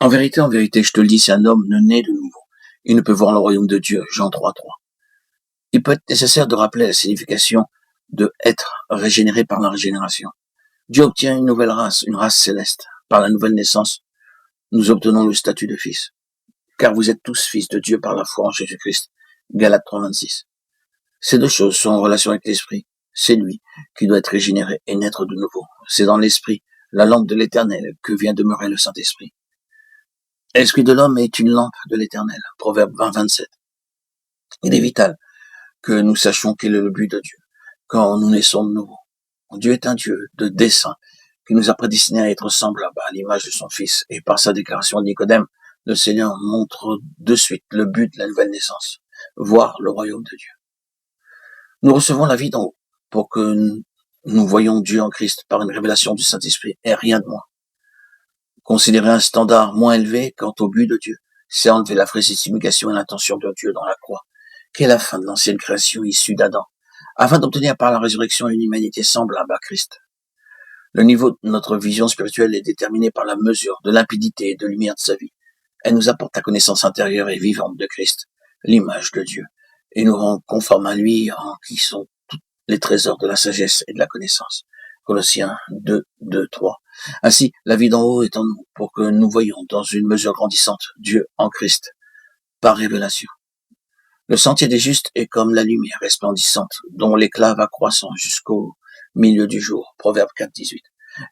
En vérité, je te le dis, si un homme ne naît de nouveau, il ne peut voir le royaume de Dieu. Jean 3:3. Il peut être nécessaire de rappeler la signification de être régénéré par la régénération. Dieu obtient une nouvelle race, une race céleste. Par la nouvelle naissance, nous obtenons le statut de fils. Car vous êtes tous fils de Dieu par la foi en Jésus-Christ. Galates 3:26. Ces deux choses sont en relation avec l'esprit. C'est lui qui doit être régénéré et naître de nouveau. C'est dans l'esprit, la lampe de l'éternel, que vient demeurer le Saint-Esprit. L'esprit de l'homme est une lampe de l'éternel. Proverbe 20:27. Il est vital que nous sachions quel est le but de Dieu quand nous naissons de nouveau. Dieu est un Dieu de dessein qui nous a prédestinés à être semblables à l'image de son Fils. Et par sa déclaration à Nicodème, le Seigneur montre de suite le but de la nouvelle naissance, voir le royaume de Dieu. Nous recevons la vie d'en haut pour que nous voyons Dieu en Christ par une révélation du Saint-Esprit et rien de moins. Considérer un standard moins élevé quant au but de Dieu, c'est enlever la justification et l'intention de Dieu dans la croix, qui est la fin de l'ancienne création issue d'Adam, afin d'obtenir par la résurrection une humanité semblable à Christ. Le niveau de notre vision spirituelle est déterminé par la mesure de limpidité et de lumière de sa vie. Elle nous apporte la connaissance intérieure et vivante de Christ, l'image de Dieu, et nous rend conformes à lui en qui sont tous les trésors de la sagesse et de la connaissance. Colossiens 2:3. Ainsi, la vie d'en haut est en nous pour que nous voyions dans une mesure grandissante Dieu en Christ, par révélation. Le sentier des justes est comme la lumière resplendissante, dont l'éclat va croissant jusqu'au milieu du jour. Proverbe 4:18.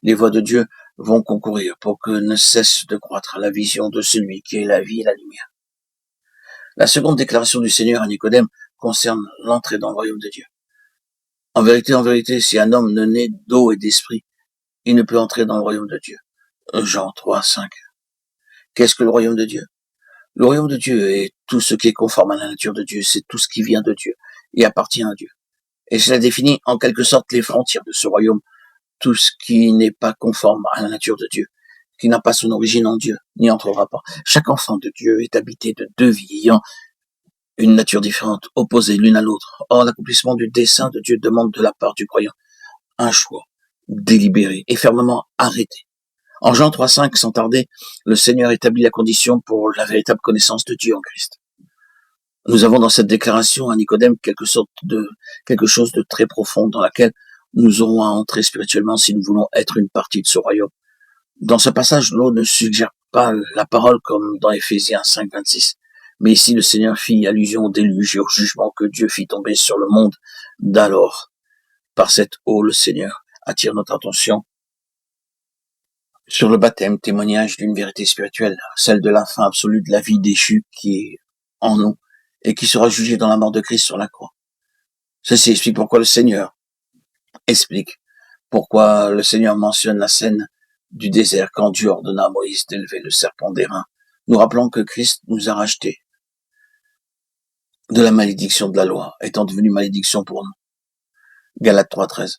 Les voies de Dieu vont concourir pour que ne cesse de croître la vision de celui qui est la vie et la lumière. La seconde déclaration du Seigneur à Nicodème concerne l'entrée dans le royaume de Dieu. En vérité, si un homme ne naît d'eau et d'esprit, il ne peut entrer dans le royaume de Dieu. Jean 3:5. Qu'est-ce que le royaume de Dieu? Le royaume de Dieu est tout ce qui est conforme à la nature de Dieu, c'est tout ce qui vient de Dieu et appartient à Dieu. Et cela définit en quelque sorte les frontières de ce royaume, tout ce qui n'est pas conforme à la nature de Dieu, qui n'a pas son origine en Dieu, n'y entrera pas. Chaque enfant de Dieu est habité de deux vies ayant une nature différente, opposée l'une à l'autre. Or, l'accomplissement du dessein de Dieu demande de la part du croyant un choix délibéré et fermement arrêté. En Jean 3:5, sans tarder, le Seigneur établit la condition pour la véritable connaissance de Dieu en Christ. Nous avons dans cette déclaration à Nicodème quelque chose de très profond dans laquelle nous aurons à entrer spirituellement si nous voulons être une partie de ce royaume. Dans ce passage, l'eau ne suggère pas la parole comme dans Éphésiens 5:26. Mais ici, le Seigneur fit allusion au déluge et au jugement que Dieu fit tomber sur le monde d'alors. Par cette eau, le Seigneur attire notre attention sur le baptême, témoignage d'une vérité spirituelle, celle de la fin absolue de la vie déchue qui est en nous et qui sera jugée dans la mort de Christ sur la croix. Ceci explique pourquoi le Seigneur mentionne la scène du désert quand Dieu ordonna à Moïse d'élever le serpent d'airain. Nous rappelons que Christ nous a rachetés de la malédiction de la loi, étant devenu malédiction pour nous. Galates 3:13.